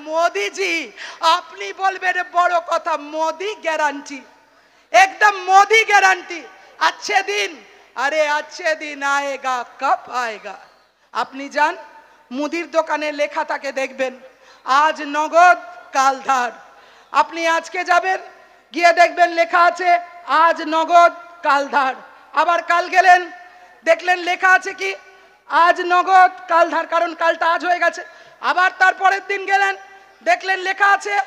मोदी जी আপনি বলবেন বড় কথা मोदी গ্যারান্টি एकदम मोदी गारंटी अच्छे दिन अरे अच्छे दिन आएगा कब आएगा अपनी जान मुदिर दोकाने लेखा थाके देखबेन आज नगद काल धार अपनी आज के जाबेन गिये देखबेन लेखा आछे आज नगद काल धार आबार काल गेलेन देखलेन लेखा आछे कि आज नगद काल धार कारण कालटा आज हये गेछे आबार तार परेर दिन गेलेन देखलेन लेखा आछे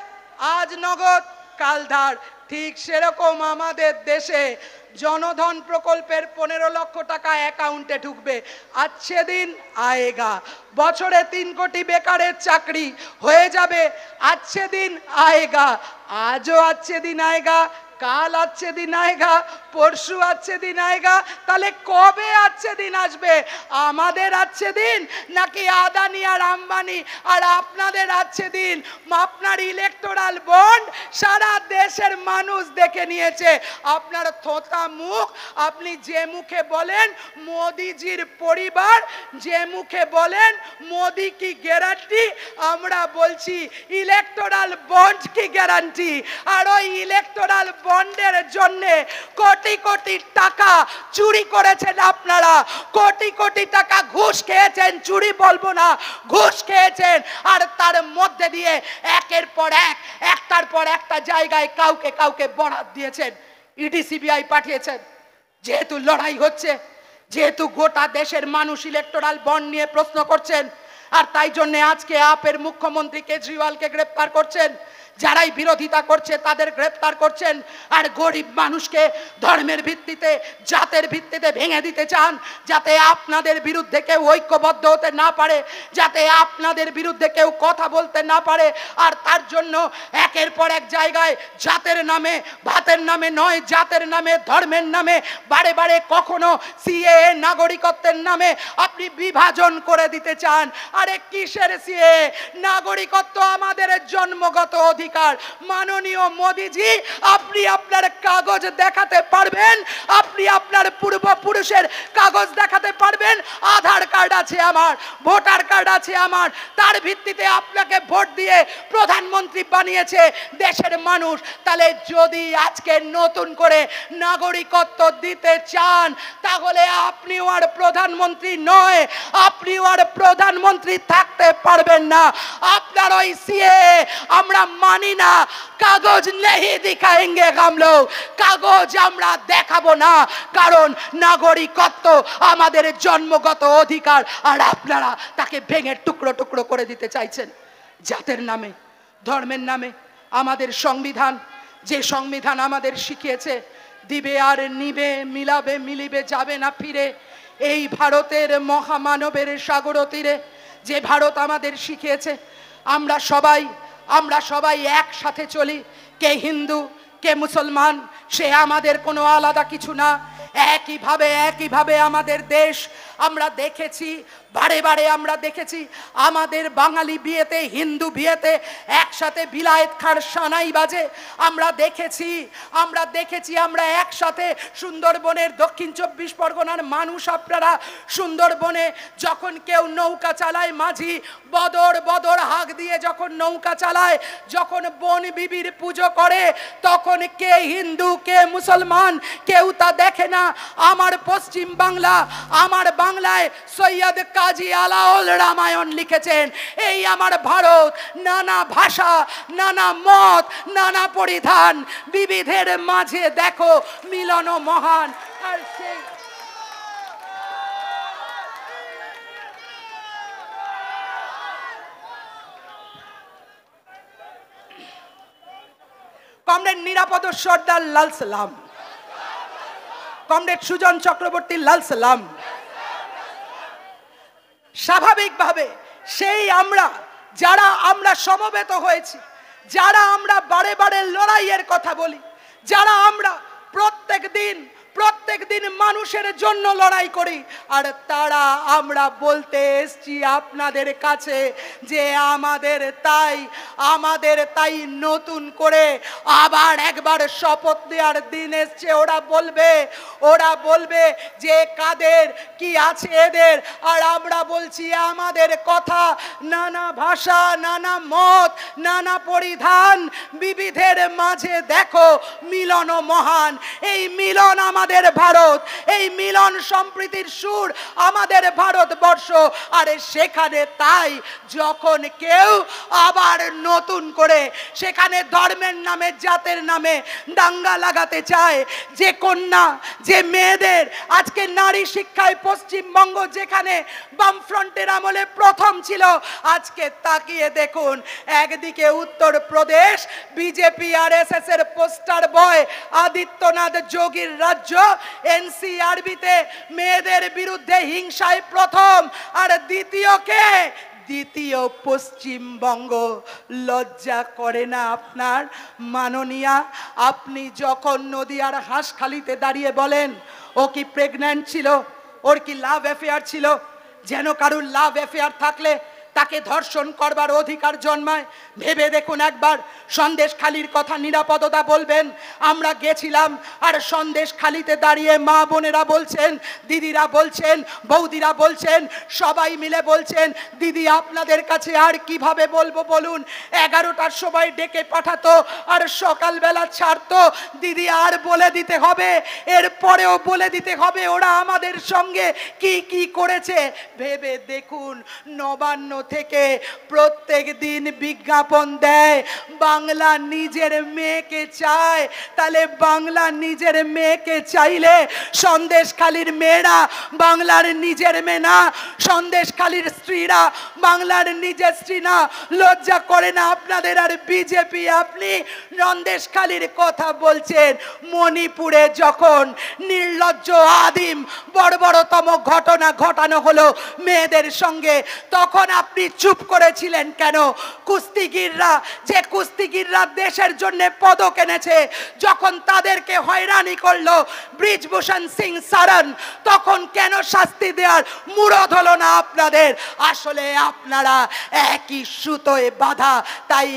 आज नगद काल धार ठीक सेरकम आमादेर देशे जनधन प्रकल्पेर 15 लक्ष टाका अ্যাকাউন্টে ঢুকবে अच्छे दिन आएगा बछरे 3 कोटी बेकारेर चाकरी হয়ে যাবে अच्छे दिन आएगा आजो अच्छे दिन आएगा काल अच्छे दिन आएगा परशु अच्छे दिन आएगा ताहले कबे अच्छे दिन आसबे आमादेर अच्छे दिन नाकि आदानी और आम्बानी और आपनादेर अच्छे दिन आपनार इलेक्टोराल बन्ड सारा देशेर मानुष देखे नियेछे आपनार थोथा मुख आपनी जे मुखे बोलेन मोदीजिर परिवार जे मुखे बोलेन मोदी की ग्यारंटी आमरा बोलছি इलेक्टोराल बन्ड की ग्यारंटी और ओई इलेक्टोराल बन्डेर जन्ने कोटी कोटी टाका चुरी करेছেন আপনারা कोटी कोटी टाका घुष খেয়েছেন चुरी বলবো না ঘুষ খেয়েছেন আর তার মধ্যে দিয়ে একের পর এক একটার পর একটা জায়গায় কাউকে কাউকে বরাত দিয়েছেন ইডি সিবিআই পাঠিয়েছেন যেহেতু লড়াই হচ্ছে যেহেতু গোটা দেশের মানুষ ইলেকটোরাল বন্ড নিয়ে প্রশ্ন করছেন আর তাই জন্য আজকে আপের মুখ্যমন্ত্রী কেজরিওয়ালকে গ্রেফতার করছেন যারাই বিরোধিতা করছে তাদের গ্রেফতার করছেন আর গরিব মানুষকে ধর্মের ভিত্তিতে জাতের ভিত্তিতে ভেঙে দিতে চান যাতে আপনাদের বিরুদ্ধে কেউ ঐক্যবদ্ধ হতে না পারে যাতে আপনাদের বিরুদ্ধে কেউ কথা বলতে না পারে আর তার জন্য একের পর এক জায়গায় জাতের নামে ভাতের নামে নয় জাতের নামে ধর্মের নামে বারে বারে কখনো সিএএ নাগরিকত্বের নামে আপনি বিভাজন করে দিতে চান আরে কিসের সিএএ নাগরিকত্ব আমাদের জন্মগত अधिकार माननीय मोदी जी अपनी अपनार कागज देखाते पारबेन अपनी अपनार पूर्वपुरुषेर कागज देखाते पारबेन आधार कार्ड आछे आमार भोटार कार्ड आछे आमार तार भित्तिते आपनाके भोट दिए प्रधानमंत्री बानिয়েছে देशेर मानुष ताहले जदि आजके नतुन करे नागरिकत्व दिते चान ताहले आपनिও আর प्रधानमंत्री नय आपनिও আর प्रधानमंत्री थाकते पारबेन ना आपनार ओई सीए আমরা मानी ना कागज नहीं दिखाएंगे हम लोग कागज আমরা দেখাবো না কারণ নাগরিকত্ব আমাদের জন্মগত অধিকার আর আপনারা তাকে ভেঙে টুকরো টুকরো করে দিতে চাইছেন জাতের নামে ধর্মের নামে আমাদের সংবিধান যে সংবিধান আমাদের শিখিয়েছে দিবে আর নিবে মিলাবে মিলিবে যাবে না ফিরে এই ভারতের মহামানবের সাগর তীরে যে ভারত আমাদের শিখিয়েছে আমরা সবাই একসাথে চলি কে হিন্দু কে মুসলমান সে আমাদের কোনো আলাদা কিছু না একই ভাবে আমাদের দেশ আমরা দেখেছি বারে বারে আমরা দেখেছি আমাদের বাঙালি বিয়েতে হিন্দু বিয়েতে একসাথে বিলায়েত খার সানাই বাজে আমরা দেখেছি আমরা একসাথে সুন্দরবনের দক্ষিণ 24 পরগনার মানুষ আপনারা সুন্দরবনে যখন কেউ নৌকা চালায় মাঝি বদর হাঁক দিয়ে যখন নৌকা চালায় যখন বন বিবির পুজো করে তখন কে হিন্দু কে মুসলমান কেউ তা দেখে না আমার পশ্চিম বাংলা আমার বাংলায় সৈয়দ কাজী আলাওল রামায়ণ লিখেছেন এই আমার ভারত নানা ভাষা নানা মত নানা পরিধান বিবিধের মাঝে দেখো মিলন মহান আর সেই কমরেড নিরাপদ সর্দার লাল সালাম কমরেড সুজন চক্রবর্তী লাল সালাম স্বাভাবিকভাবে সেই যারা আমরা সমবেত হয়েছি যারা আমরা বারে বারে লড়াইয়ের কথা বলি যারা আমরা প্রত্যেক দিন মানুষের জন্য লড়াই করি আর তারা আমরা বলতে এসেছি আপনাদের কাছে যে আমাদের তাই নতুন করে আবার একবার শপথ দেওয়ার দিন এসছে ওরা বলবে যে কাদের কি আছে এদের আর আমরা বলছি আমাদের কথা নানা ভাষা নানা মত নানা পরিধান, বিবিধের মাঝে দেখো মিলন মহান। এই মিলন আমাদের ভারত, এই মিলন সম্প্রীতির সুর আমাদের ভারতবর্ষ। আরে সেখানে তাই যখন কেউ আবার নতুন করে সেখানে ধর্মের নামে, জাতের নামে দাঙ্গা লাগাতে চায়, যে কন্যা, যে মেয়েদের আজকে নারী শিক্ষায় পশ্চিমবঙ্গ যেখানে বামফ্রন্টের আমলে প্রথম ছিল, আজকে তাকিয়ে দেখুন একদিকে উত্তরপ্রদেশ বিজেপি আরএসএস এর পোস্টার বয় আদিত্যনাথ যোগীর রাজ্য, এনসিআরবিতে মেয়েদের বিরুদ্ধে হিংসায় প্রথম, আর দ্বিতীয় পশ্চিমবঙ্গ। লজ্জা করে না আপনার মাননীয়া? আপনি যখন নদিয়ার হাঁসখালিতে দাঁড়িয়ে বলেন ও কি প্রেগন্যান্ট ছিল, ওর কি লাভ অ্যাফেয়ার ছিল, যেন কারুর লাভ অ্যাফেয়ার থাকলে তাকে ধর্ষণ করবার অধিকার জন্মায়। ভেবে দেখুন একবার, সন্দেশখালির কথা নিরাপদতা বলবেন, আমরা গেছিলাম আর সন্দেশখালিতে দাঁড়িয়ে মা বোনেরা বলছেন, দিদিরা বলছেন, বৌদিরা বলছেন, সবাই মিলে বলছেন, দিদি আপনাদের কাছে আর কিভাবে বলবো বলুন? 11টার সময় ডেকে পাঠাতো আর সকালবেলা ছাড়তো। দিদি আর বলে দিতে হবে, এরপরেও বলে দিতে হবে ওরা আমাদের সঙ্গে কি কি করেছে। ভেবে দেখুন, নবান্ন থেকে প্রত্যেক দিন বিজ্ঞাপন দেয় বাংলা নিজের মেয়েকে চায়। তাহলে বাংলা নিজের মেয়েকে চাইলে সন্দেশখালীর মেয়েরা বাংলার নিজের মেয়ে না, সন্দেশখালীর স্ত্রীরা বাংলার নিজের স্ত্রী না? লজ্জা করে না আপনাদের? আর বিজেপি, আপনি সন্দেশখালীর কথা বলছেন। মণিপুরে যখন নির্লজ্জ আদিম বর্বরতম ঘটনা ঘটানো হলো মেয়েদের সঙ্গে, তখন আপনি চুপ করেছিলেন কেন? কুস্তিগিররা দেশের জন্য পদক এনেছে, যখন তাদেরকে হয়রানি করলো ব্রিজভূষণ সিং সারন, তখন কেন শাস্তি দেওয়ার মুরদ হলো না আপনাদের? আসলে আপনারা একই সুতোয় বাঁধা। তাই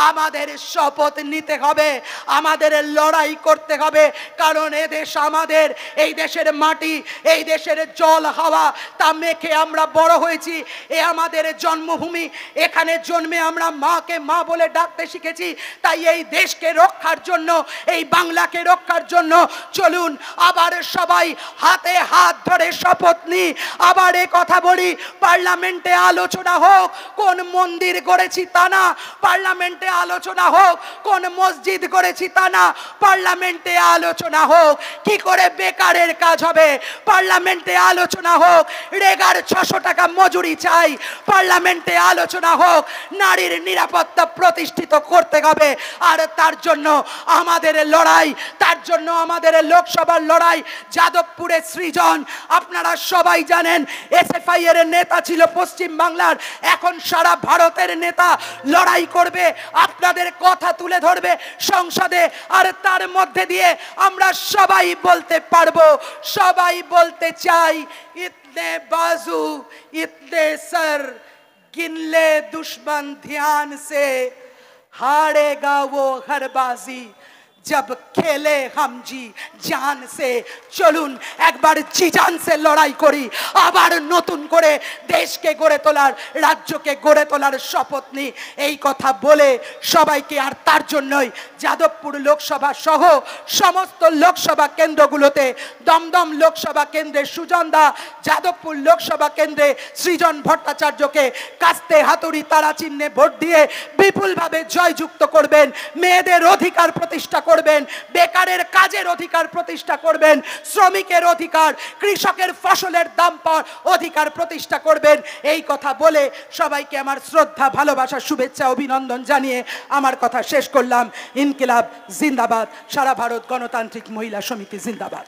আমাদের শপথ নিতে হবে, আমাদের লড়াই করতে হবে। কারণ এদেশ আমাদের, এই দেশের মাটি, এই দেশের জল হাওয়া তা মেখে আমরা বড় হয়েছি। এ আমাদের জন্মভূমি, এখানে জন্মে আমরা মাকে মা বলে ডাকতে শিখেছি। তাই এই দেশকে রক্ষার জন্য, এই বাংলাকে রক্ষার জন্য চলুন আবার সবাই হাতে হাত ধরে শপথ নিই। আবার এ কথা বলি, পার্লামেন্টে আলোচনা হোক কোন মন্দির গড়েছি তা না, পার্লামেন্টে আলোচনা হোক কোন মসজিদ গড়েছি তা না, পার্লামেন্টে আলোচনা হোক কি করে বেকারের কাজ হবে, পার্লামেন্টে আলোচনা হোক রেগার 600 টাকা মজুরি চাই, পার্লামেন্টে আলোচনা হোক নারীর নিরাপত্তা প্রতিষ্ঠিত করতে হবে। আর তার জন্য আমাদের লড়াই, তার জন্য আমাদের লোকসভার লড়াই। যাদবপুরে সৃজন আপনারা সবাই জানেন, এসএফআই এর নেতা ছিল পশ্চিম বাংলার, এখন সারা ভারতের নেতা। লড়াই করবে, আপনাদের কথা তুলে ধরবে সংসদে। আর তার মধ্যে দিয়ে আমরা সবাই বলতে পারবো, সবাই বলতে চাই, इतने बाजू इतने सर गिन ले दुश्मन ध्यान से, हारेगा वो हर बाजी जब खेले हम जी जान से। চলুন একবার জি জান সে লড়াই করি, আবার নতুন করে দেশকে গড়ে তোলার, রাজ্যকে গড়ে তোলার শপথ নিই। এই কথা বলে সবাইকে, আর তার জন্যই যাদবপুর লোকসভা সহ সমস্ত লোকসভা কেন্দ্রগুলোতে, দমদম লোকসভা কেন্দ্রে সুজন দা, যাদবপুর লোকসভা কেন্দ্রে সৃজন ভট্টাচার্যকে কাস্তে হাতুড়ি তারা চিহ্নে ভোট দিয়ে বিপুলভাবে জয়যুক্ত করবেন। মেয়েদের অধিকার প্রতিষ্ঠা করবেন, বেকারের কাজের অধিকার প্রতিষ্ঠা করবেন, শ্রমিকের অধিকার, কৃষকের ফসলের দাম পাওয়ার অধিকার প্রতিষ্ঠা করবেন। এই কথা বলে সবাইকে আমার শ্রদ্ধা, ভালোবাসা, শুভেচ্ছা, অভিনন্দন জানিয়ে আমার কথা শেষ করলাম। ইনকিলাব জিন্দাবাদ, সারা ভারত গণতান্ত্রিক মহিলা সমিতি জিন্দাবাদ।